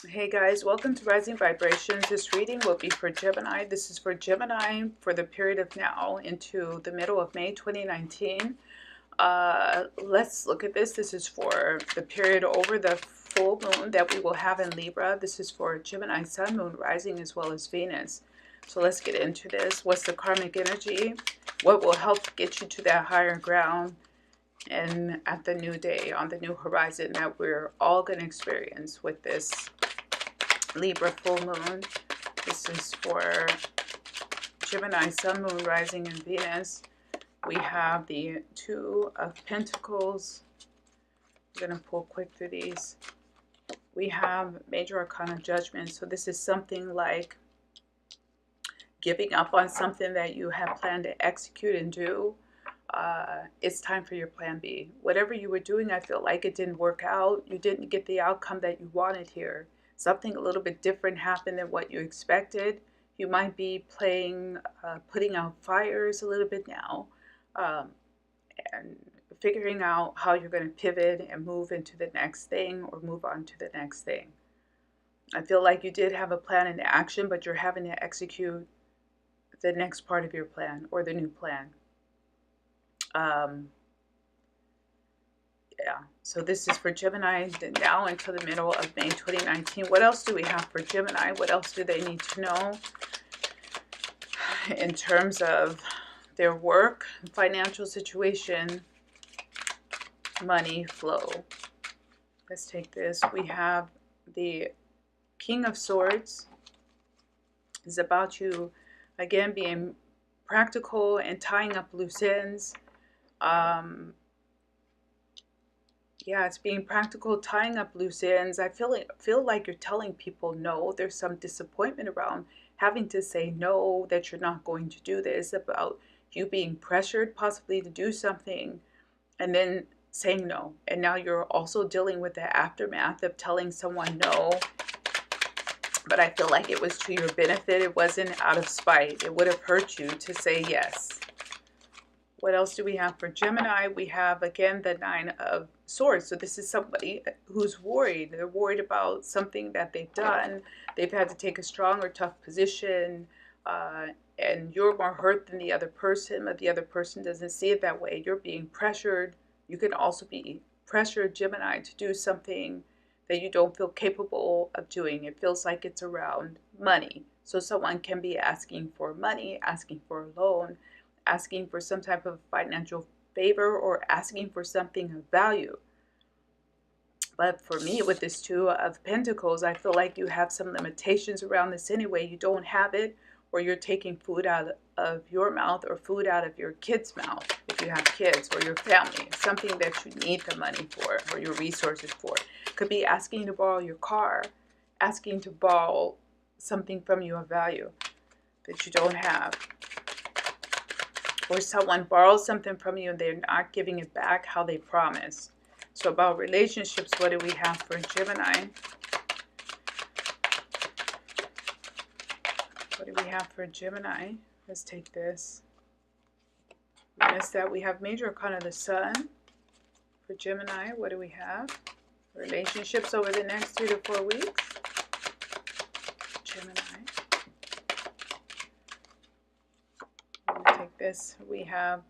Hey guys, welcome to Rising Vibrations. This reading will be for Gemini. This is for Gemini for the period of now into the middle of May 2019. Let's look at this. This is for the period over the full moon that we will have in Libra. This is for Gemini, Sun, Moon, Rising, as well as Venus. So let's get into this. What's the karmic energy? What will help get you to that higher ground? And at the new day, on the new horizon that we're all going to experience with this Libra full moon. This is for Gemini, Sun, Moon, Rising, and Venus. We have the Two of Pentacles. I'm going to pull quick through these. We have Major Arcana Judgment. So this is something like giving up on something that you have planned to execute and do. It's time for your plan B. Whatever you were doing, I feel like it didn't work out. You didn't get the outcome that you wanted here. Something a little bit different happened than what you expected. You might be putting out fires a little bit now, and figuring out how you're going to pivot and move into the next thing or move on to the next thing. I feel like you did have a plan in action, but you're having to execute the next part of your plan or the new plan. Yeah, so this is for Gemini now until the middle of May 2019. What else do we have for Gemini? What else do they need to know in terms of their work, financial situation, money flow? Let's take this. We have the King of Swords. It's about you, again, being practical and tying up loose ends. Yeah, it's being practical, tying up loose ends. I feel like you're telling people no. There's some disappointment around having to say no, that you're not going to do this, about you being pressured possibly to do something and then saying no. And now you're also dealing with the aftermath of telling someone no. But I feel like it was to your benefit. It wasn't out of spite. It would have hurt you to say yes. What else do we have for Gemini? We have, again, the Nine of Swords. So this is somebody who's worried. They're worried about something that they've done. They've had to take a strong or tough position, and you're more hurt than the other person, but the other person doesn't see it that way. You're being pressured. You can also be pressured, Gemini, to do something that you don't feel capable of doing. It feels like it's around money. So someone can be asking for money, asking for a loan, asking for some type of financial favor, or asking for something of value. But for me, with this Two of Pentacles, I feel like you have some limitations around this anyway. You don't have it, or you're taking food out of your mouth or food out of your kid's mouth if you have kids, or your family, something that you need the money for or your resources for. Could be asking to borrow your car, asking to borrow something from you of value that you don't have. Or someone borrows something from you and they're not giving it back how they promised. So about relationships, what do we have for Gemini? What do we have for Gemini? Let's take this. We missed that. We have Major Arcana, the Sun. For Gemini, what do we have? Relationships over the next 3 to 4 weeks. Gemini. Take this. We have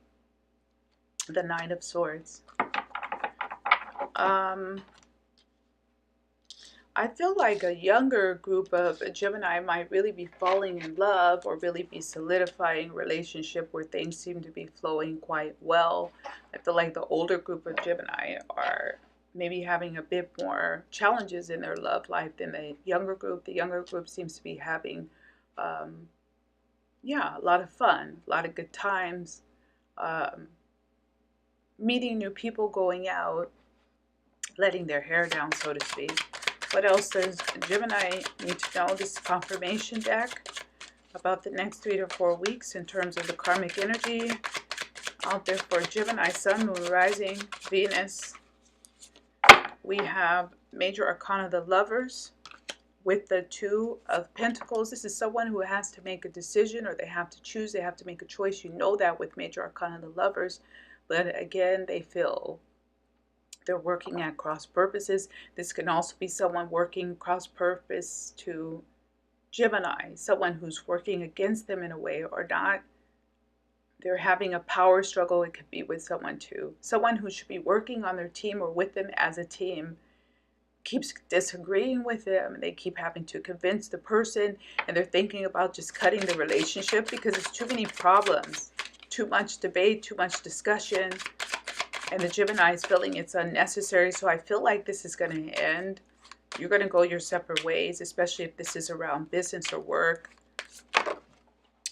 the Nine of Swords. I feel like a younger group of Gemini might really be falling in love, or really be solidifying a relationship where things seem to be flowing quite well. I feel like the older group of Gemini are maybe having a bit more challenges in their love life than the younger group. The younger group seems to be having yeah, a lot of fun, a lot of good times, meeting new people, going out, letting their hair down, so to speak. What else does Gemini need to know? This is confirmation deck about the next 3 to 4 weeks in terms of the karmic energy out there for Gemini, Sun, Moon, Rising, Venus. We have Major Arcana, the Lovers, with the Two of Pentacles. This is someone who has to make a decision, or they have to choose, they have to make a choice. You know that with Major Arcana, the Lovers. But again, they feel they're working at cross purposes. This can also be someone working cross purpose to Gemini, someone who's working against them in a way or not. They're having a power struggle. It could be with someone too. Someone who should be working on their team or with them as a team keeps disagreeing with them, and they keep having to convince the person, and they're thinking about just cutting the relationship because it's too many problems, too much debate, too much discussion, and the Gemini is feeling it's unnecessary. So I feel like this is going to end. You're going to go your separate ways, especially if this is around business or work.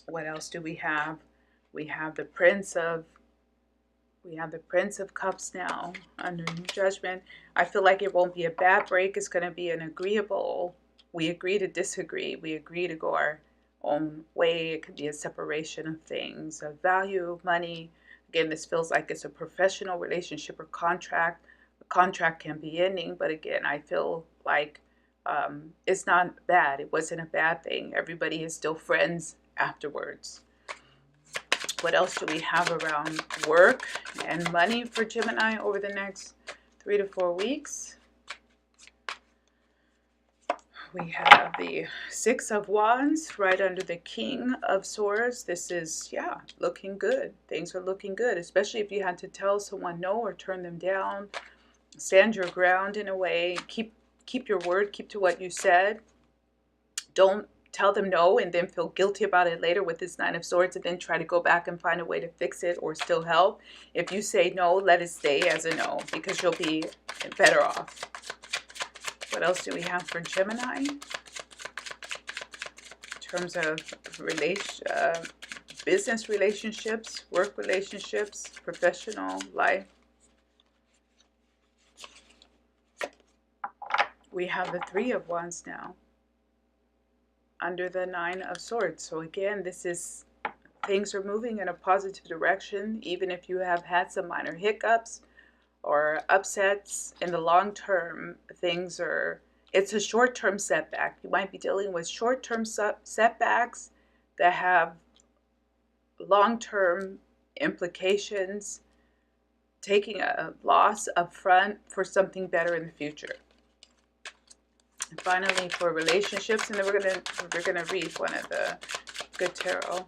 What else do we have? We have the Prince of Cups now under New Judgment. I feel like it won't be a bad break. It's going to be an agreeable. We agree to disagree. We agree to go our own way. It could be a separation of things, of value, money. Again, this feels like it's a professional relationship or contract. A contract can be ending, but again, I feel like it's not bad. It wasn't a bad thing. Everybody is still friends afterwards. What else do we have around work and money for Gemini over the next 3 to 4 weeks? We have the Six of Wands right under the King of Swords. This is, yeah, looking good. Things are looking good, especially if you had to tell someone no or turn them down. Stand your ground in a way. Keep your word. Keep to what you said. Don't tell them no and then feel guilty about it later with this Nine of Swords and then try to go back and find a way to fix it or still help. If you say no, let it stay as a no because you'll be better off. What else do we have for Gemini? In terms of business relationships, work relationships, professional life. We have the Three of Wands now under the Nine of Swords. So again, this is, things are moving in a positive direction, even if you have had some minor hiccups or upsets. In the long term, things are, it's a short-term setback. You might be dealing with short-term setbacks that have long-term implications, taking a loss up front for something better in the future. And finally, for relationships, and then we're gonna read one of the good tarot.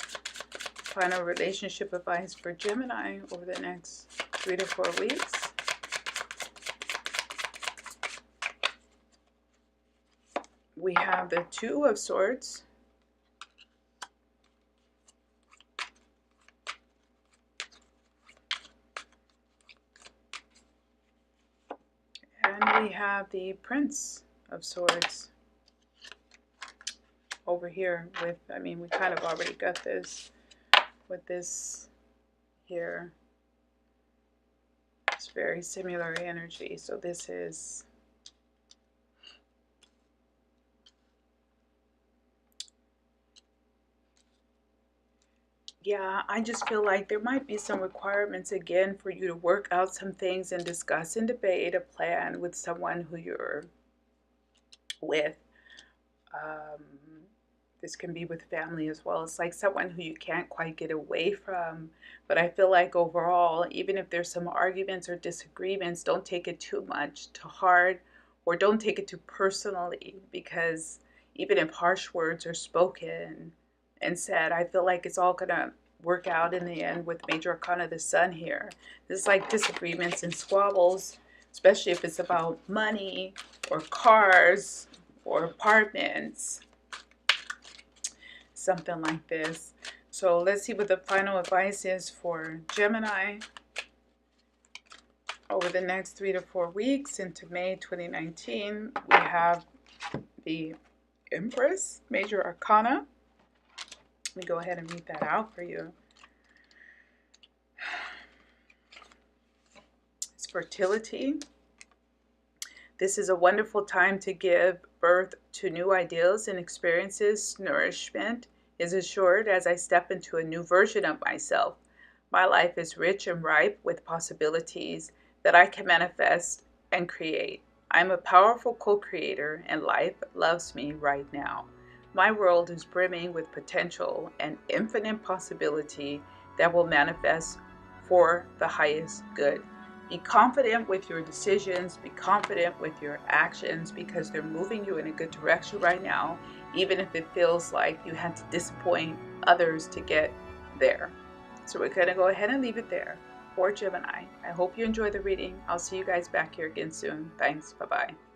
Final relationship advice for Gemini over the next 3 to 4 weeks. We have the Two of Swords. And we have the Prince of Swords over here with, I mean, we kind of already got this with this here. It's very similar energy. So this is, yeah, I just feel like there might be some requirements again for you to work out some things and discuss and debate a plan with someone who you're with. This can be with family as well. It's like someone who you can't quite get away from. But I feel like overall, even if there's some arguments or disagreements, don't take it too much to heart, or don't take it too personally, because even if harsh words are spoken and said, I feel like it's all gonna work out in the end with Major Arcana the Sun here. This is like disagreements and squabbles, especially if it's about money or cars or apartments, something like this. So let's see what the final advice is for Gemini over the next 3 to 4 weeks into May 2019. We have the Empress, Major Arcana. Let me go ahead and read that out for you. It's fertility. This is a wonderful time to give birth to new ideas and experiences. Nourishment is assured as I step into a new version of myself. My life is rich and ripe with possibilities that I can manifest and create. I'm a powerful co-creator, and life loves me right now. My world is brimming with potential and infinite possibility that will manifest for the highest good. Be confident with your decisions, be confident with your actions, because they're moving you in a good direction right now, even if it feels like you had to disappoint others to get there. So we're going to go ahead and leave it there for Gemini. I hope you enjoy the reading. I'll see you guys back here again soon. Thanks. Bye-bye.